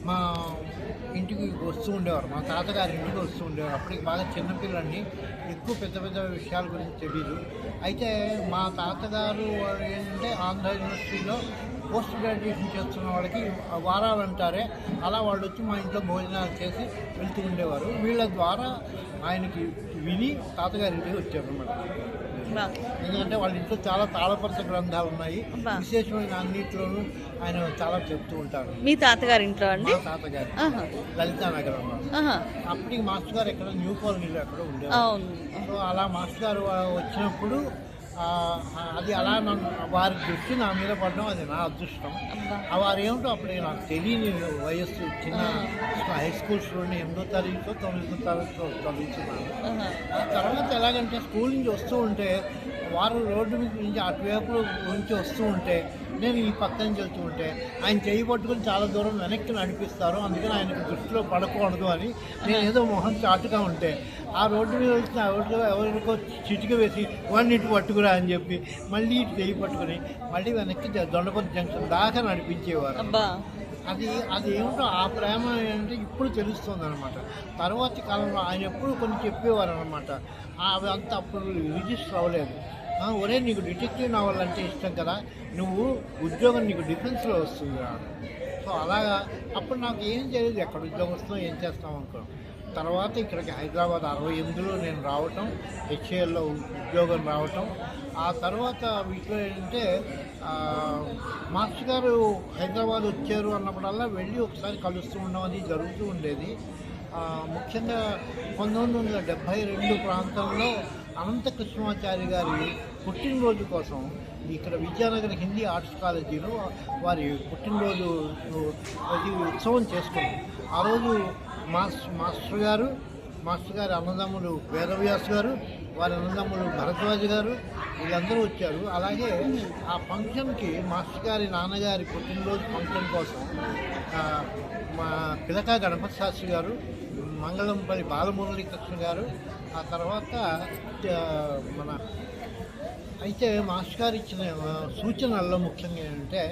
మా ఇంటికి వస్తూ ఉండేవారు. మా తాతగారి ఇంటికి వస్తూ ఉండేవారు. అప్పటికి బాగా చిన్నపిల్లని, ఎక్కువ పెద్ద పెద్ద విషయాల గురించి తెలీదు. అయితే మా తాతగారు ఏంటంటే ఆంధ్ర యూనివర్సిటీలో పోస్ట్ గ్రాడ్యుయేషన్ చేస్తున్న వాళ్ళకి వారాలు అంటారే, అలా వాళ్ళు వచ్చి మా ఇంట్లో భోజనాలు చేసి వెళ్తూ ఉండేవారు. వీళ్ళ ద్వారా ఆయనకి విని తాతగారి ఇంటికి వచ్చారు అన్నమాట. ఎందుకంటే వాళ్ళ ఇంట్లో చాలా తాళపత్ర గ్రంథాలు ఉన్నాయి. విశేషమైన అన్నింటిలోనూ ఆయన చాలా చెప్తూ ఉంటారు. మీ తాతగారి ఇంట్లో అండి? మా తాతగారు లలితానగరంలో. అప్పటికి మాస్టర్ గారు ఎక్కడ న్యూ కాలనీలో ఎక్కడ ఉండేవారు. సో అలా మాస్టర్ గారు వచ్చినప్పుడు అది అలా నన్ను వారి దృష్టి నా మీద పడడం అది నా అదృష్టం. వారు ఏమిటో అప్పటికి నాకు తెలియని వయస్సు, చిన్న హై స్కూల్ స్టూడెంట్, 8వ తరగతితో 9వ తరగతితో చదువుతున్నాను. ఆ తర్వాత ఎలాగంటే స్కూల్ నుంచి వస్తూ ఉంటే వారు రోడ్డు మీద నుంచి అటువైపు నుంచి వస్తూ ఉంటే నేను ఈ పక్క నుంచి వెళ్తూ ఉంటే ఆయన చేయి పట్టుకుని చాలా దూరం వెనక్కి నడిపిస్తారు. అందుకని ఆయనకు దృష్టిలో పడకూడదు అని నేను ఏదో మొహం చాటుగా ఉంటే ఆ రోడ్డు మీద వచ్చిన ఎవరికో చిటిక వేసి వాడిని ఇటు పట్టుకురా అని చెప్పి మళ్ళీ ఇటు చేయి పట్టుకుని మళ్ళీ వెనక్కి దొండపల్లి జంక్షన్ దాకా నడిపించేవారు. అది ఏమిటో ఆ ప్రేమ ఏంటంటే ఇప్పుడు తెలుస్తుంది అనమాట. తర్వాతి కాలంలో ఆయన ఎప్పుడు కొన్ని చెప్పేవారు అనమాట. అవి అంతా అప్పుడు రిజిస్టర్ అవ్వలేదు. ఒరే నీకు డిటెక్టివ్ నావల్ అంటే ఇష్టం కదా, నువ్వు ఉద్యోగం నీకు డిఫెన్స్లో వస్తుంది రా. సో అలాగా అప్పుడు నాకు ఏం తెలియదు, ఎక్కడ ఉద్యోగం వస్తుందో ఏం చేస్తాం అనుకో. తర్వాత ఇక్కడికి హైదరాబాద్ 68లో నేను రావటం, హెచ్ఏఎల్లో ఉద్యోగం రావటం. ఆ తర్వాత వీటిలో ఏంటంటే మాస్టర్ గారు హైదరాబాద్ వచ్చారు అన్నప్పుడల్లా వెళ్ళి ఒకసారి కలుస్తూ ఉండడం అది జరుగుతూ ఉండేది. ముఖ్యంగా 1972 ప్రాంతంలో అనంత కృష్ణమాచారి గారి పుట్టినరోజు కోసం ఇక్కడ విద్యానగర్ హిందీ ఆర్ట్స్ కాలేజీలో వారి పుట్టినరోజు ఉత్సవం చేసుకున్నాం. ఆ రోజు మాస్టర్ గారి అన్నదమ్ములు వేదవ్యాస్ గారు, వారి అన్నదమ్ములు భరద్వాజ్ గారు, వీళ్ళందరూ వచ్చారు. అలాగే ఆ ఫంక్షన్కి మాస్టర్ గారి నాన్నగారి పుట్టినరోజు ఫంక్షన్ కోసం మా పిలకా గణపతి శాస్త్రి గారు, మంగళంపల్లి బాలమురళీకృష్ణ గారు, ఆ తర్వాత అయితే మాస్టర్ గారు ఇచ్చిన సూచనల్లో ముఖ్యంగా ఏంటంటే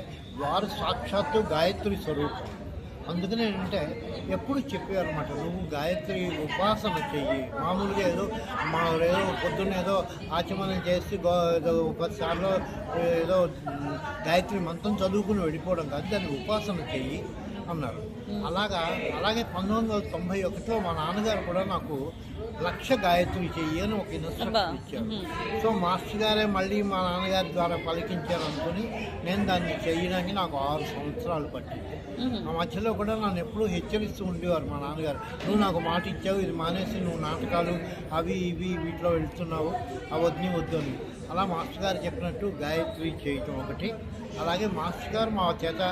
వారు సాక్షాత్తు గాయత్రి స్వరూపం. అందుకనే ఏంటంటే ఎప్పుడు చెప్పేవారు అన్నమాట, నువ్వు గాయత్రి ఉపాసన చెయ్యి. మామూలుగా ఏదో పొద్దున్న ఏదో ఆచమనం చేసి ఏదో 10 సార్లు ఏదో గాయత్రి మంత్రం చదువుకుని వెళ్ళిపోవడం కాదు, దాన్ని ఉపాసన చెయ్యి అన్నారు. అలాగే 1991లో మా నాన్నగారు కూడా నాకు 1,00,000 గాయత్రి చెయ్యి అని ఒక ఇన్స్ట్రక్షన్ ఇచ్చారు. సో మాస్టర్ గారే మళ్ళీ మా నాన్నగారి ద్వారా పలికించారు అనుకుని నేను దాన్ని చేయడానికి నాకు 6 సంవత్సరాలు పట్టింది. ఆ మధ్యలో కూడా నన్ను ఎప్పుడూ హెచ్చరిస్తూ ఉండేవారు మా నాన్నగారు, నువ్వు నాకు మాట ఇచ్చావు, ఇది మానేసి నువ్వు నాటకాలు అవి ఇవి వీటిలో వెళ్తున్నావు, అవన్నీ వద్దు అని. అలా మాస్టర్ గారు చెప్పినట్టు గాయత్రి చేయటం ఒకటి. అలాగే మాస్టర్ గారు మా చేత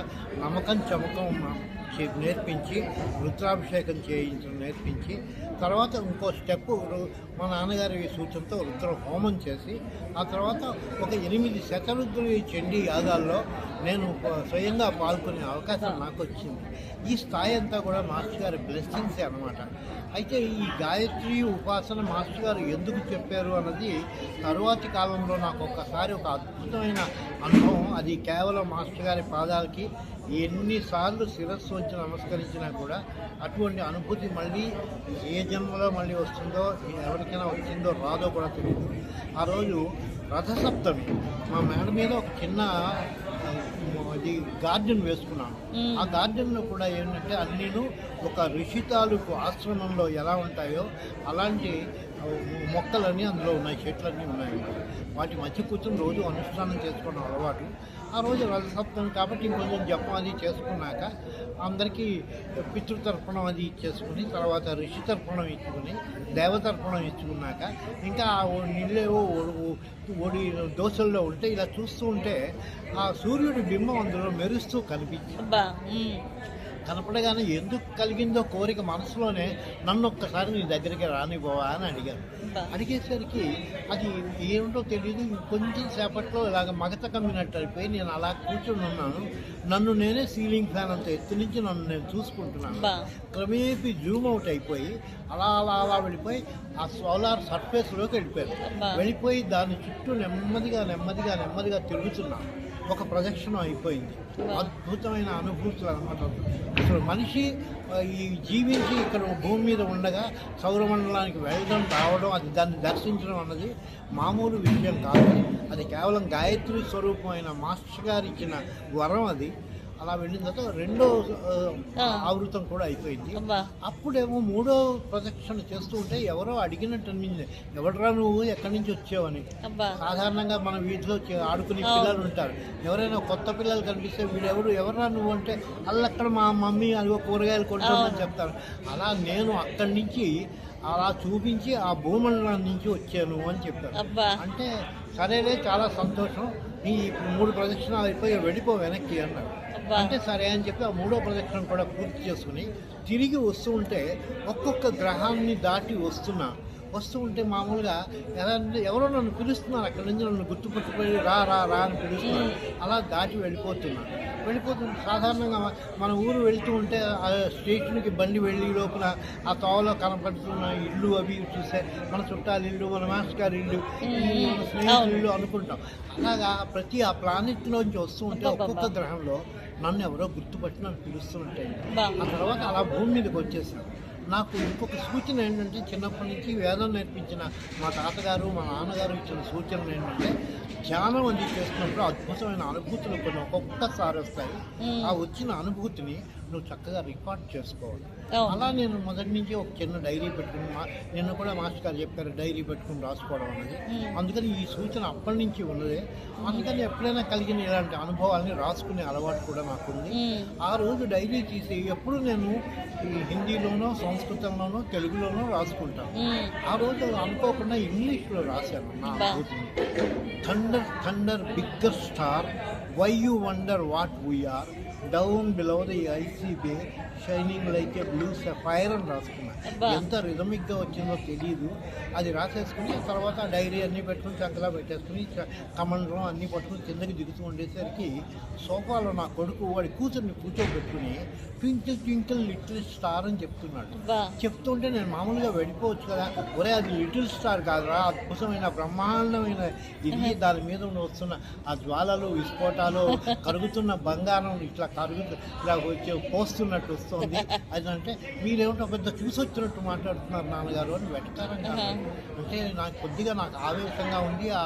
నమ్మకం చమకం నేర్పించి రుద్రాభిషేకం చేయించడం నేర్పించి, తర్వాత ఇంకో స్టెప్ మా నాన్నగారి సూచనతో రుద్ర హోమం చేసి, ఆ తర్వాత ఒక 8 శతరుద్రుల చండీ యాగాల్లో నేను స్వయంగా పాల్గొనే అవకాశం నాకు వచ్చింది. ఈ స్థాయి అంతా కూడా మాస్టర్ గారి బ్లెస్సింగ్సే అన్నమాట. అయితే ఈ గాయత్రి ఉపాసన మాస్టర్ గారు ఎందుకు చెప్పారు అన్నది తరువాతి కాలంలో నాకు ఒక్కసారి ఒక అద్భుతమైన అనుభవం. అది కేవలం మాస్టర్ గారి పాదాలకి ఎన్నిసార్లు శిరస్సు వచ్చి నమస్కరించినా కూడా అటువంటి అనుభూతి మళ్ళీ ఏ జన్మలో మళ్ళీ వస్తుందో, ఎవరికైనా వచ్చిందో రాదో కూడా తెలియదు. ఆ రోజు రథసప్తమి మా మేడ మీద ఒక చిన్న అది గార్డెన్ వేసుకున్నాను. ఆ గార్డెన్లో కూడా ఏంటంటే అన్నీను ఒక ఋషి తాలూకు ఆశ్రమంలో ఎలా ఉంటాయో అలాంటి మొక్కలన్నీ అందులో ఉన్నాయి, చెట్లన్నీ ఉన్నాయి. వాటి మధ్య కూర్చొని రోజు అనుష్ఠానం చేసుకోవడం అలవాటు. ఆ రోజు రథసప్తమి కాబట్టి ఇంకొంచెం జపం అది చేసుకున్నాక అందరికీ పితృతర్పణం అది ఇచ్చేసుకుని, తర్వాత ఋషి తర్పణం ఇచ్చుకుని, దేవతర్పణం ఇచ్చుకున్నాక ఇంకా నీళ్ళేవో ఒడి దోశల్లో ఉంటే ఇలా చూస్తూ ఉంటే ఆ సూర్యుడి బింబం అందులో మెరుస్తూ కనపడగానే ఎందుకు కలిగిందో కోరిక మనసులోనే, నన్ను ఒక్కసారి నీ దగ్గరికి రానివ్వవా అని అడిగాను. అడిగేసరికి అది ఏమిటో తెలియదు, కొంచెం సేపట్లో ఇలాగ మగత కమ్మినట్టు అయిపోయి నేను అలా కూర్చొని ఉన్నాను. నన్ను నేనే సీలింగ్ ఫ్యాన్ అంత ఎత్తు నుంచి నన్ను నేను చూసుకుంటున్నాను. క్రమేపీ జూమ్ అవుట్ అయిపోయి అలా వెళ్ళిపోయి ఆ సోలార్ సర్ఫేస్లోకి వెళ్ళిపోయాను. వెళ్ళిపోయి దాని చుట్టూ నెమ్మదిగా తిరుగుతున్నాను. ఒక ప్రదక్షిణం అయిపోయింది. అద్భుతమైన అనుభూతులు అనమాట. అసలు మనిషి ఈ జీవించి ఇక్కడ భూమి మీద ఉండగా సౌరమండలానికి వెళ్ళడం రావడం, అది దాన్ని దర్శించడం అన్నది మామూలు విషయం కాదు. అది కేవలం గాయత్రి స్వరూపమైన మాస్టర్ గారు ఇచ్చిన వరం అది. అలా వెళ్ళిన తర్వాత రెండో ఆవృతం కూడా అయిపోయింది. అప్పుడేమో మూడో ప్రదక్షిణ చేస్తూ ఉంటే ఎవరో అడిగినట్టు అనిపించింది, ఎవడరా నువ్వు, ఎక్కడి నుంచి వచ్చావని. సాధారణంగా మన వీధిలో ఆడుకునే పిల్లలు ఉంటారు, ఎవరైనా కొత్త పిల్లలు కనిపిస్తే వీడెవరు, ఎవరా నువ్వు అంటే అల్లక్కడ మా మమ్మీ అదిగో కూరగాయలు కొంటామని చెప్తారు. అలా నేను అక్కడి నుంచి అలా చూపించి ఆ భూమండలం నుంచి వచ్చాను అని చెప్పారు. అంటే సరేలే, చాలా సంతోషం, నీ 3 ప్రదక్షిణాలు అయిపోయి వెళ్ళిపో వెనక్కి అన్నారు. అంటే సరే అని చెప్పి ఆ 3వ ప్రదక్షిణ కూడా పూర్తి చేసుకుని తిరిగి వస్తూ ఉంటే ఒక్కొక్క గ్రహాన్ని దాటి వస్తూ ఉంటే మామూలుగా ఎలా అంటే ఎవరో నన్ను పిలుస్తున్నారు, అక్కడి నుంచి నన్ను గుర్తుపట్టుకుపోయి రా రా రా అని పిలుస్తున్నారు. అలా దాటి వెళ్ళిపోతున్నాను. సాధారణంగా మన ఊరు వెళ్తూ ఉంటే ఆ స్టేషన్కి బండి వెళ్ళి లోపల ఆ తోవలో కనపడుతున్న ఇల్లు అవి చూస్తే మన చుట్టాల ఇల్లు, మన మాస్టర్ గారి ఇల్లు, మన స్నేహితుల ఇల్లు అనుకుంటాం. అలాగా ప్రతి ఆ ప్లానెట్లోంచి వస్తూ ఉంటే ఒక్కొక్క గ్రహంలో నన్ను ఎవరో గుర్తుపట్టి నన్ను పిలుస్తుంటాయి. ఆ తర్వాత అలా భూమి మీదకి వచ్చేసాను. నాకు ఇంకొక సూచన ఏంటంటే, చిన్నప్పటి నుంచి వేదం నేర్పించిన మా తాతగారు మా నాన్నగారు ఇచ్చిన సూచనలు ఏంటంటే, ధ్యానం అది చేస్తున్నప్పుడు అద్భుతమైన అనుభూతులు కొన్ని ఒక్కొక్కసారి వస్తాయి. ఆ వచ్చిన అనుభూతిని నువ్వు చక్కగా రికార్డ్ చేసుకోవాలి. అలా నేను మొదటి నుంచి ఒక చిన్న డైరీ పెట్టుకుని, నిన్న కూడా మాస్టర్ గారు చెప్పారు డైరీ పెట్టుకుని రాసుకోవడం అనేది. అందుకని ఈ సూచన అప్పటి నుంచి ఉన్నదే. అందుకని ఎప్పుడైనా కలిగిన ఇలాంటి అనుభవాల్ని రాసుకునే అలవాటు కూడా నాకుంది. ఆ రోజు డైరీ తీసి ఎప్పుడు నేను ఈ హిందీలోనో సంస్కృతంలోనో తెలుగులోనో రాసుకుంటాను. ఆ రోజు అనుకోకుండా ఇంగ్లీష్లో రాశాను నా అనుభూతిని. Thunder thunder bigger star, why you wonder what we are, down below the icy bay, shining like a blue sapphire అని రాసుకున్నాను. ఎంత రిథమిక్గా వచ్చిందో తెలియదు. అది రాసేసుకుని తర్వాత డైరీ అన్నీ పెట్టుకుని చక్కగా పెట్టేసుకుని కమండలం అన్నీ పట్టుకుని కిందకి దిగుతూ ఉండేసరికి సోఫాలో నా కొడుకు వాడి కూతుర్ని కూర్చోబెట్టుకుని ట్వింకిల్ ట్వింకిల్ లిటిల్ స్టార్ అని చెప్తున్నాడు. చెప్తుంటే నేను మామూలుగా వెళ్ళిపోవచ్చు కదా, ఒరే అది లిటిల్ స్టార్ కాదురా, అద్భుతమైన బ్రహ్మాండమైన ఇది, దాని మీద వస్తున్న ఆ జ్వాలలు విస్ఫోటాలు, కరుగుతున్న బంగారం ఇట్లా ఇలా వచ్చి పోస్తున్నట్టు వస్తుంది. అది అంటే మీరేమిటో పెద్ద చూసి వచ్చినట్టు మాట్లాడుతున్నారు నాన్నగారు అని వెటకారంగా. అంటే నాకు ఆవేశంగా ఉంది. ఆ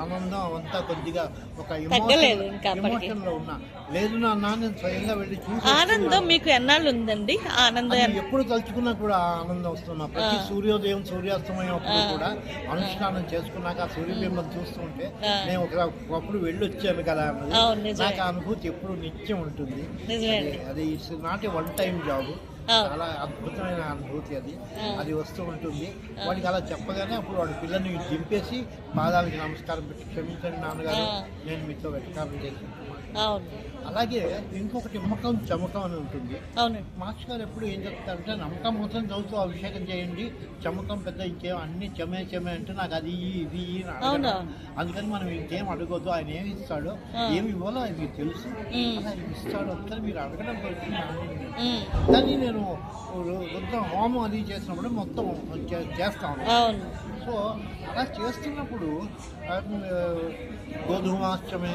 ఆనందం అంతా కొద్దిగా ఒక ఎమోషన్లో ఉన్నా. లేదు నాన్న, నేను స్వయంగా వెళ్ళి చూసి ఆనందం మీకు ఎన్నాళ్ళు ఉందండి? ఆనందం ఎప్పుడు తలుచుకున్నా కూడా ఆనందం వస్తున్నా. ప్రతి సూర్యోదయం సూర్యాస్తమయం అప్పుడు కూడా అనుష్ఠానం చేసుకున్నాక ఆ సూర్యబింబం చూస్తుంటే నేను ఒకప్పుడు వెళ్ళొచ్చాను కదా అన్నది నాకు ఆ అనుభూతి ఎప్పుడు నిత్యం ఉంటుంది. అది it's not a one time job, చాలా అద్భుతమైన అనుభూతి అది వస్తూ ఉంటుంది. వాడికి అలా చెప్పగానే అప్పుడు వాడి పిల్లల్ని దింపేసి పాదాలకి నమస్కారం పెట్టి, క్షమించండి నాన్నగారు, నేను మీతో వెటకారం చేస్తున్నాను. అలాగే ఇంకొకటి నమ్మకం చమకం అని ఉంటుంది. మాస్టర్ గారు ఎప్పుడు ఏం చెప్తారంటే, నమ్మకం మొత్తం చదువుతూ అభిషేకం చేయండి, చమకం పెద్ద ఇంకేం అన్ని చెమే అంటే నాకు అది ఇది అందుకని మనం ఇంకేం అడగొద్దు, ఆయన ఏమి ఇస్తాడో ఏమి ఇవ్వాలో అది తెలుసు, అలా ఇస్తాడు ఒకసారి మీరు అడగడం పడుతుంది. కానీ నేను హోమం అది చేసినప్పుడు మొత్తం చేస్తాను. సో అలా చేస్తున్నప్పుడు గోధుమాష్టమే,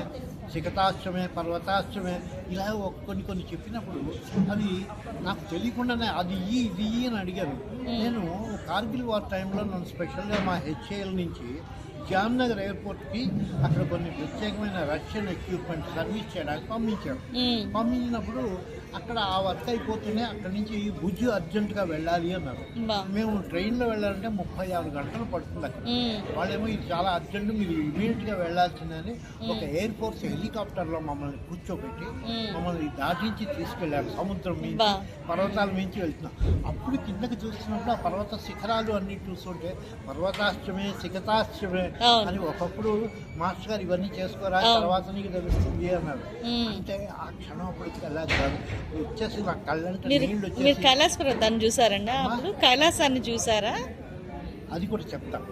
శిఖతాష్టమే, పర్వతాష్టమే ఇలా కొన్ని చెప్పినప్పుడు అది నాకు తెలియకుండానే అది ఇది అని అడిగారు. నేను కార్గిల్ వార్ టైంలో నన్ను స్పెషల్గా మా హెచ్ఏఎల్ నుంచి జామ్నగర్ ఎయిర్పోర్ట్కి అక్కడ కొన్ని ప్రత్యేకమైన రష్యన్ ఎక్విప్మెంట్ సర్వీస్ చేయడానికి పంపించినప్పుడు అక్కడ ఆ వర్క్ అయిపోతూనే అక్కడి నుంచి భుజ్ అర్జెంటుగా వెళ్ళాలి అన్నారు. మేము ట్రైన్లో వెళ్ళాలంటే 36 గంటలు పడుతుంది అక్కడ. వాళ్ళేమో ఇది చాలా అర్జెంటు, మీరు ఇమీడియట్గా వెళ్ళాల్సిందని ఒక ఎయిర్ ఫోర్స్ హెలికాప్టర్లో మమ్మల్ని కూర్చోబెట్టి మమ్మల్ని దాటించి తీసుకెళ్ళారు. సముద్రం మించి పర్వతాల మించి వెళ్తున్నాం. అప్పుడు కిందకి చూస్తున్నప్పుడు ఆ పర్వత శిఖరాలు అన్ని చూస్తుంటే పర్వతాష్టమే, శిఖతాష్టమే అని ఒకప్పుడు మాస్టర్ గారు ఇవన్నీ చేసుకోరా, తర్వాత నీకు తెలుస్తుంది అన్నారు. అంటే ఆ క్షణం అప్పటికి అలా వచ్చేసి నా కళ్ళంటే నీళ్ళు వచ్చేసి. కైలాసపర్వతాన్ని చూసారండి? అప్పుడు కైలాసాన్ని చూసారా? అది కూడా చెప్తాను.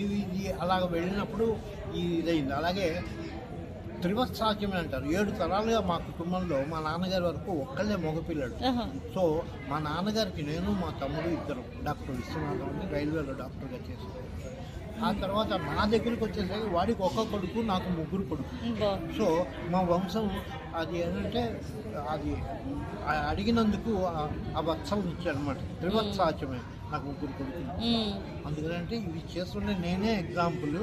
ఇది అలాగ వెళ్ళినప్పుడు ఇదైంది. అలాగే త్రివత్సాఖ్యమే అంటారు. 7 తరాలుగా మా కుటుంబంలో మా నాన్నగారి వరకు ఒక్కళ్ళే మగపిల్లడు. సో మా నాన్నగారికి నేను, మా తమ్ముడు ఇద్దరు డాక్టర్ విశ్వనాథం అని రైల్వేలో డాక్టర్గా చేశారు. ఆ తర్వాత నా దగ్గరికి వచ్చేసరికి వాడికి ఒక కొడుకు, నాకు ముగ్గురు కొడుకు. సో మా వంశం అది ఏంటంటే అది అడిగినందుకు ఆ వత్సలు ఇచ్చాడనమాట. త్రివత్సాచమే నాకు ముగ్గురు కొడుకులు. అందుకంటే ఇవి చేస్తుంటే నేనే ఎగ్జాంపుల్.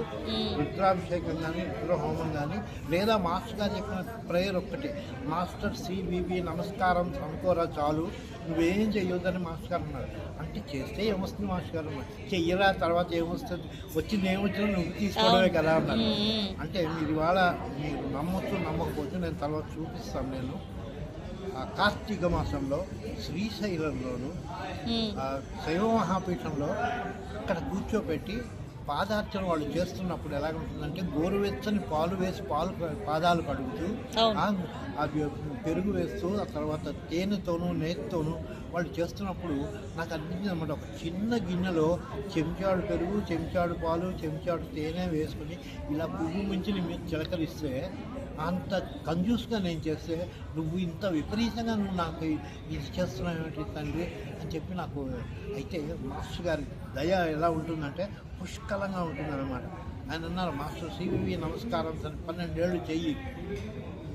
రుద్రాభిషేకం కానీ రుద్రహోమం కానీ లేదా మాస్టర్ గారు చెప్పిన ప్రేయర్ ఒక్కటే, మాస్టర్ సిబిబి నమస్కారం అనుకోరా చాలు, నువ్వేం చెయ్యొద్దని మాస్టర్ గారు అన్నారు. అంటే చేస్తే ఏమొస్తుంది మాస్టర్ గారు అన్నారు. చెయ్యరా తర్వాత ఏమొస్తుంది, వచ్చింది ఏమొచ్చినా నువ్వు తీసుకోవడమే కదా అన్నారు. అంటే మీరు ఇవాళ మీరు నమ్మొచ్చు నమ్మకపోవచ్చు, నేను తర్వాత చూపిస్తాను. నేను కార్తీక మాసంలో శ్రీశైలంలోను శైవ మహాపీఠంలో అక్కడ కూర్చోపెట్టి పాదార్చన వాళ్ళు చేస్తున్నప్పుడు ఎలాగుంటుందంటే గోరువెచ్చని పాలు వేసి పాదాలు కడుగుతూ అవి పెరుగు వేస్తూ ఆ తర్వాత తేనెతోనూ నేతితోనూ వాళ్ళు చేస్తున్నప్పుడు నాకు అనిపించింది అనమాట. ఒక చిన్న గిన్నెలో చెంచాడు పెరుగు, చెంచాడు పాలు, చెంచాడు తేనె వేసుకుని ఇలా పువ్వు మించి నీ మీద చిలకరిస్తే, అంత కంజూస్గా నేను చేస్తే నువ్వు ఇంత విపరీతంగా నువ్వు నాకు ఇది చేస్తున్నావు తండ్రి అని చెప్పి నాకు. అయితే మాస్టర్ గారి దయ ఎలా ఉంటుందంటే పుష్కలంగా ఉంటుందన్నమాట. ఆయన అన్నారు, మాస్టర్ సివివి నమస్కారం 12 ఏళ్ళు చెయ్యి,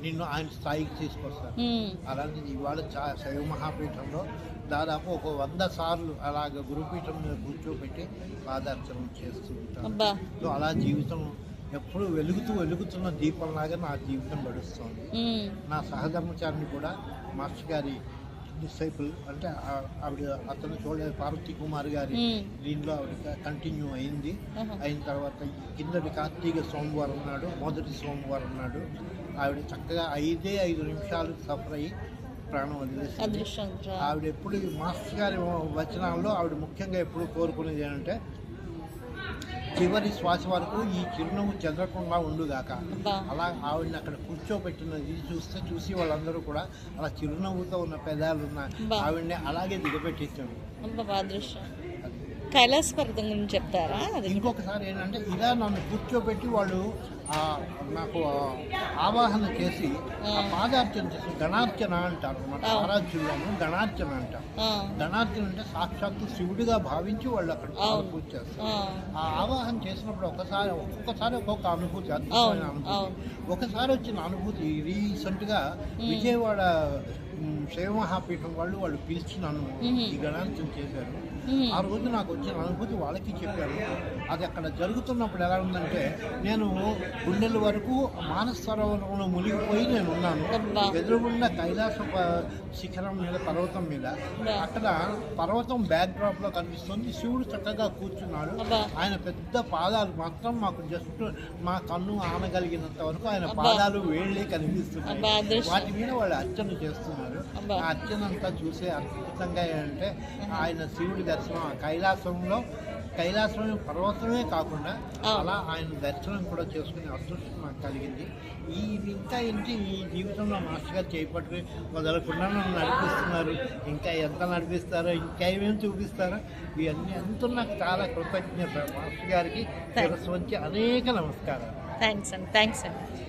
నిన్ను ఆయన స్థాయికి తీసుకొస్తారు. అలాంటిది ఇవాళ శైవ మహాపీఠంలో దాదాపు ఒక 100 సార్లు అలాగ గురుపీఠం మీద కూర్చోబెట్టి పాదార్చన చేస్తూ ఉంటాను. సో అలా జీవితం ఎప్పుడు వెలుగుతున్న దీపంలాగా నా జీవితం గడుస్తుంది. నా సహధర్మచారిని కూడా మాస్టర్ గారి డిసైపుల్ అంటే అతను పార్వతీ కుమార్ గారి దీనిలో ఆవిడ కంటిన్యూ అయింది. అయిన తర్వాత కిందటి కార్తీక సోమవారం నాడు, మొదటి సోమవారం నాడు ఆవిడ చక్కగా 5 నిమిషాలు సఫర్ అయ్యి ప్రాణం వదిలేసింది. ఆవిడ ఎప్పుడు మాస్టర్ గారి వచనాల్లో ఆవిడ ముఖ్యంగా ఎప్పుడు కోరుకునేది ఏంటంటే, చివరి శ్వాస వరకు ఈ చిరునవ్వు చెదరకుండా ఉండుగాక. అలా ఆవిడని అక్కడ కూర్చోబెట్టినది చూసి వాళ్ళందరూ కూడా అలా చిరునవ్వుతో ఉన్న పెదాలు ఉన్న ఆవిడని అలాగే దిగబెట్టించాడు. కైలాస పర్వతం గురించి చెప్తారా? ఇంకొకసారి ఏంటంటే ఇలా నన్ను కూర్చోబెట్టి వాళ్ళు నాకు ఆవాహన చేసి పాదార్చన చేసి గణార్చన అంటారు. మన ఆరాధ్యులను గణార్చన అంటారు. గణార్చన అంటే సాక్షాత్తు శివుడిగా భావించి వాళ్ళు అక్కడ పూజ చేస్తారు. ఆ ఆవాహన చేసినప్పుడు ఒక్కొక్కసారి ఒక్కొక్క అనుభూతి, అద్భుతమైన అనుభూతి. ఒకసారి వచ్చిన అనుభూతి రీసెంట్గా విజయవాడ శైవ మహాపీఠం వాళ్ళు పిలిచి నన్ను ఈ గణార్చన చేశారు. ఆ రోజు నాకు వచ్చిన అనుభూతి వాళ్ళకి చెప్పాను. అది అక్కడ జరుగుతున్నప్పుడు ఎలా ఉందంటే, నేను గుండెల వరకు మానస సరోవరంలో మునిగిపోయి నేను ఉన్నాను. ఎదురుగుండా కైలాస శిఖరం మీద, పర్వతం మీద, అక్కడ పర్వతం బ్యాక్ డ్రాప్ లో కనిపిస్తుంది. శివుడు చక్కగా కూర్చున్నాడు. ఆయన పెద్ద పాదాలు మాత్రం మాకు జస్ట్ మా కన్ను ఆనగలిగినంత వరకు ఆయన పాదాలు వేళ్ళే కనిపిస్తున్నాయి. వాటి మీద వాళ్ళు అర్చన చేస్తున్నారు. ఆ అర్చన అంతా చూసే అద్భుతంగా ఏంటంటే, ఆయన శివుడి దర్శనం కైలాసం పర్వతమే కాకుండా అలా ఆయన దర్శనం కూడా చేసుకునే అదృష్టం నాకు కలిగింది. ఇంకా ఏంటి, ఈ జీవితంలో మాస్టర్ గారు చేపట్టి వదలకుండా నన్ను నడిపిస్తున్నారు. ఇంకా ఎంత నడిపిస్తారో, ఇంకా ఏమేమి చూపిస్తారో, ఇవన్నీ అంతా నాకు చాలా కృతజ్ఞత. మాస్టర్ గారికి శిరస్సు వంచి అనేక నమస్కారాలు. థ్యాంక్స్ అండి.